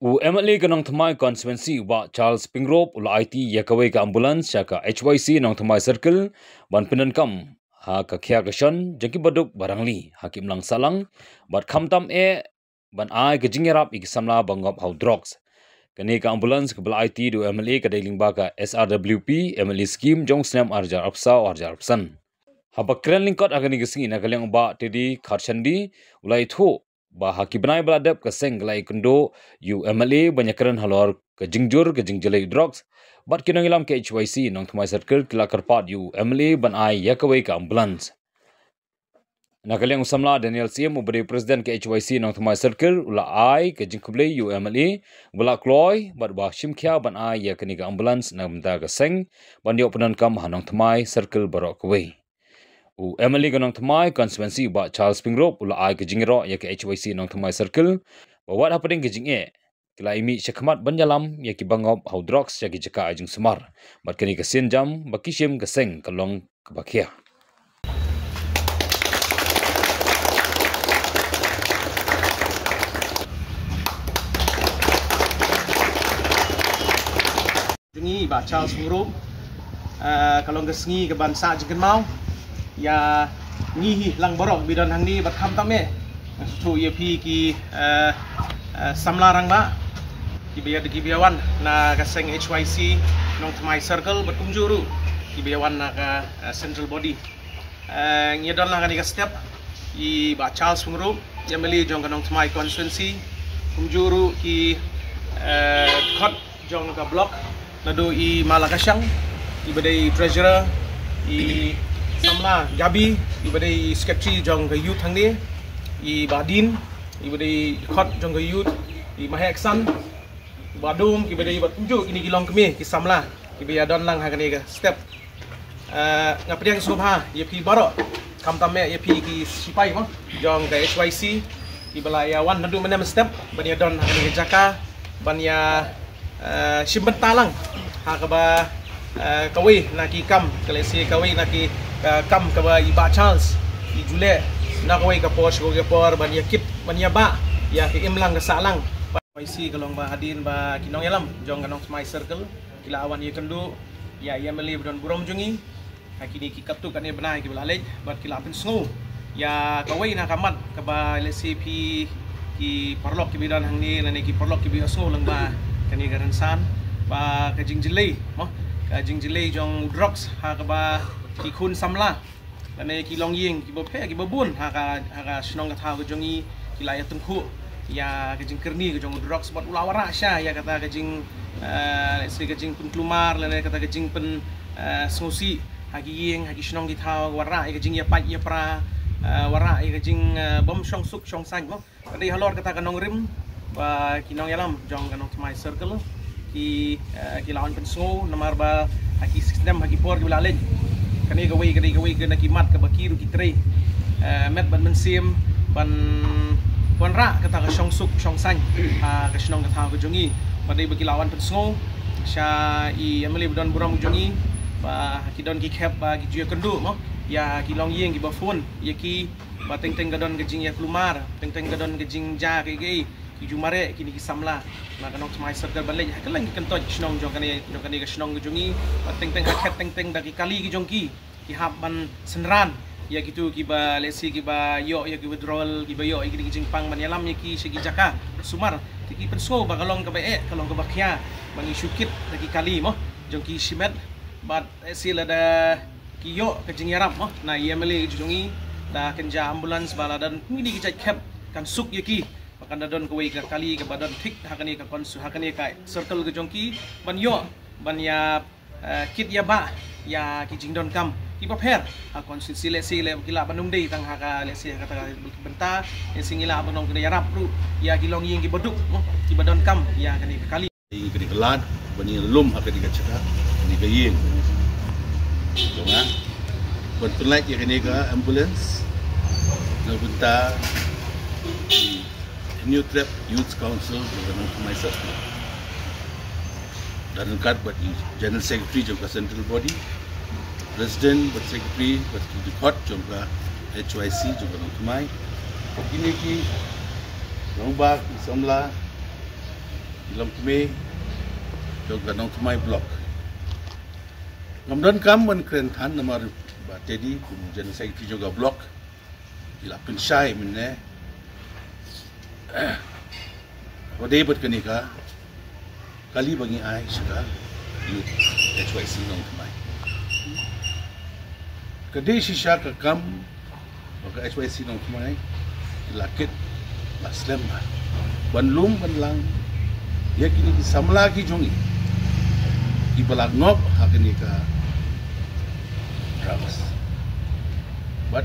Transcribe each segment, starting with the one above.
MLA ka nang thamai constituency wa Charles Pingrop ula IT yakawai ka ambulance ya ka HYC nang thamai circle ban pinan kam ha ka khya ka shan jaki baduk barangli hakim lang salang bat khamtam ban ai ka jingerap ik samla bangop how drugs kani ka ambulance ka bala IT do MLA ka dailing ba ka SRWP MLA scheme jong snam arjar apsa arjar apsan habak krenling kot agani gesingi na kalyang ba tedi kharchandi ulai tho ba haki benai beladap ke seng gelai kendo MLA banyakran halor ke jingjur ke jingjelai drugs bat kinang ilam ke HYC nong thmai circle kila karpat MLA ban ai yakawai ke ambulance nakaliang samla Daniel CM ubari presiden ke HYC nong thmai circle ula ai ke jingkublai MLA bala kloy bat ba shimkhya ban ai yakani ke ambulance na mda ke seng ban yo penan kam hanong thmai circle barok kawai MLA ganong thamai constituency ba Charles Pingrop ula ai ke jingro ya ke HYC nong thamai circle ba wat happening ke jinge kila imi shakmat banjalam ya ki bangop how drugs ya ki jaka ajing sumar bat kani ke sinjam ba kishim ke seng kalong ke bakia jingi ba Charles Pingrop kalong ke sengi ke bansa jengken mau ya ngihi lang borok bidan hang ni bat kham tame tu ye pi ki samlarang ba ki biawan na ka seng HYC nong thmai circle bat kumjuru ki biawan na ka central body ngedon la ka step I ba Charles Pingrop ya meli jong ka nong thmai constituency kumjuru ki khot jong ka block nado I Malakashang I badai treasurer I samla gabi ibadai secretary jong ke youth hang ni I badin ibadai khot jong ke youth I maheksan badum ibadai bat unjuk ini gilong kemi ki samla ibaya don lang hagani ke step ngapriang subha ye pi barok kam tamme ye pi ki sipai mo jong ke HYC ibalaya wan nadu menem step bania don hagani ke jaka bania simbentalang hakaba kawi naki kam kalesi kawi naki kam kaba iba Charles I jule nak wei ka pos go por ban yakit ban ya ba ya ke imlang ka salang YC kalong ba hadin ba kinong yalam jong kanong thmai circle kila awan ye kendu ya MLA don burom jungi hakini ki kaptu kan ye benai ki belalej bat kila pen sngu ya ka wei na kamat ka ba LCP ki parlok ki bidan hang ni nane ki parlok ki bi sngu lang ba kani garansan ba ka jingjilei mo ka jingjilei jong drugs ha ka ba ki kun samla lane ki long ying ki bophe ki babun ha snong ka thau ke jongi ki la ya tungku ya ke jing kerni ke jong drugs bot ulawara sya ya kata ke jing se ke jing pun klumar lane kata ke jing pen snosi hagi ying hagi snong ki thau wara ke jing ya pat ya pra wara ke jing bom shong suk shong sang mo tadi halor kata kanong rim ba kinong yalam jong kanong thmai circle ki lawan pen so nomor ba hagi sistem hagi por ki lalej kani gawai ke nak kimat ke bakiru ki tre met ban mensim ban ra kata ka shong suk shong sang ka snong ka thau ke jongi badai bagi lawan pensngo sya I MLA don buram jongi ba ki don ki khep ba ki juya kendu mo ya ki long yeng ki ba phone ya ki ba teng ka don ke jing ya klumar teng ka don ke jing ja ke ki jumare kini ki samla na kanong thmai circle balej hakelang ki kentoj snong jong kani ka snong ke jongi teng hakhet teng daki kali ki jongki ki hab ban senran ya gitu ki ba lesi ki ba yo ya ki withdrawal ki ba yo ki jingpang ban yalam ya ki segi jaka sumar ki penso ba kalong ka ba kalong ka bakhya bangi syukit daki kali mo jongki simet bat sila da ki yo ke jingyarap mo na MLA jongi da kenja ambulance bala dan ngidi ki chat khep kan suk ya ki kan dadon kawai ka kali ka badan thik hakani ka konsu hakani ka circle ke jongki ban yo ban ya kit ya ba ya ki jingdon kam ki paper ha konstitusi le kila banung dei tang haka le se kata benta singila banong kena yarap ru ya ki long ying ki boduk ki badon kam ya kani ka kali ki kelad bani lum hakani ka chaka ni ka ying donga ban tunai ki kani ka ambulance na bunta New Trap Youth Council dengan myself dan kat buat General Secretary juga Central Body President buat Secretary buat Dikot juga HYC juga nongmai ini ki lomba samla Ilam kami dog ganong tumay block. Ngamdan kam man krentan namar ba tedi kemudian saya juga block. Ila pensai mene. Wadai bat kanika kali bagi ai sudah youth HYC nong tumay. Kadai sisa ka kam bagi HYC nong tumay ilakit Muslim banlum banlang ya kini samla ki jongi ibalak ngop hakini ka rawas but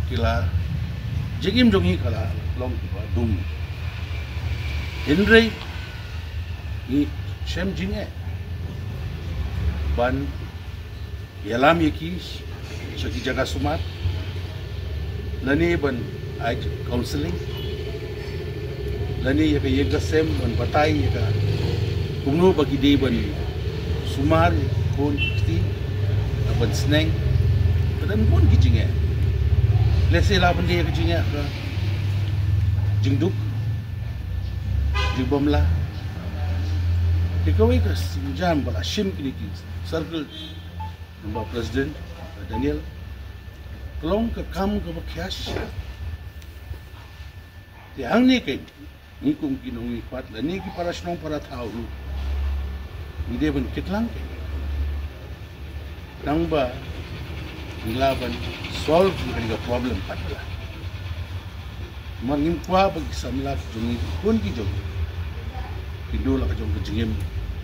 kila jegim jongi kala long ki dum Henry ni shem jinge ban yalam yaki sagi jaga sumat lani ban ai counseling lani yaka yega sem ban batai yaka kumno bagi day ban sumar kon sti ban sneng dan pun gijinge lese la ban day gijinge ka jingduk jibomla dikawai ka sinjam bala shim kini circle number president Daniel kelong ke kam ke bakias yang ni ke ni kum kinong ipat la ni ki para snong para tau ni de ban kitlang ke nang ba nilaban solve ni problem patla mangim kwa bagi samla jungi pun ki jog kindula ka jong kejingim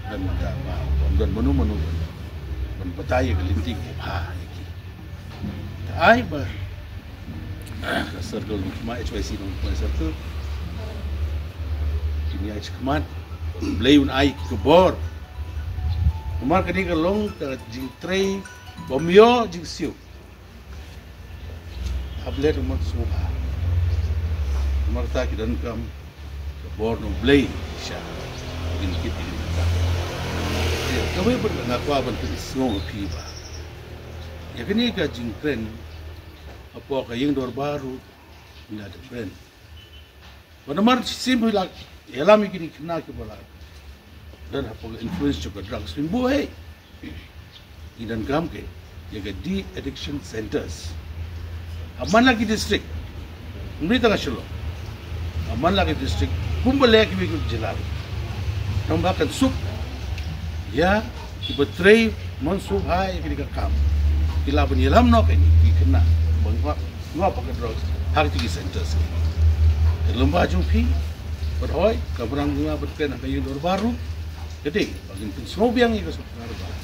dan mata ba dan menu ban batai ke lintik ha iki ai ba circle ma HYC nong circle kini ai kemat blay un ai ke bor umar kini ke long ka jing trei bomyo jing siu hablet umar suha umar ta ki dan kam ke bor no blay sha in kiti ya kami bernakwa ban kini semua pi ba ya kini ka jing tren apa kayeng dor baru ina ada friend pada mar simple lah yalam kini kena ke bala dan apa influence juga drugs limbo hey idan kam ke jaga di addiction centers aman lagi district mri tengah shelo aman lagi district kumbal lagi bikin jelar tambahkan sup ya ibatrei mansup hai kini ka kam kila ban yalam no ke ni kena ngapa pakai drugs hari tiga centers lomba jumpi berhoi kabarang gua berkena kayu dor baru jadi bagi pun sobiang itu sebenarnya baru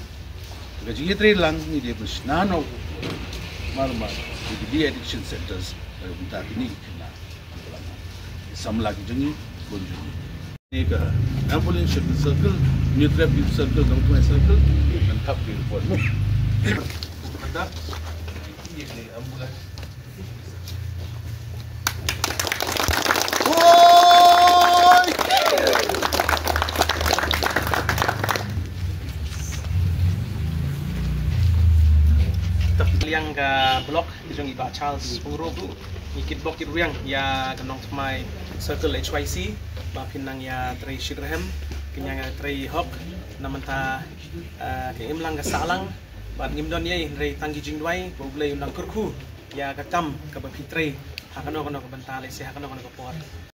gaji itu lang ni dia bersnano mal di addiction centers bentar ini kena sam lagi jengi bonjung ini ke ambulance circle new trap circle dong tu circle dan kap di pon mantap ini ambulans yang ke blok dijong iba Charles Pengro tu ikit blok itu yang ya kenong semai circle HYC ba pinang ya tray Shigraham kinyang tray hok namanta ke imlang ke salang ba ngimdon ye tray tanggi jingwai boble undang kurku ya ke kam ke ba pitray hakano kono ke bentale se hakano kono ke por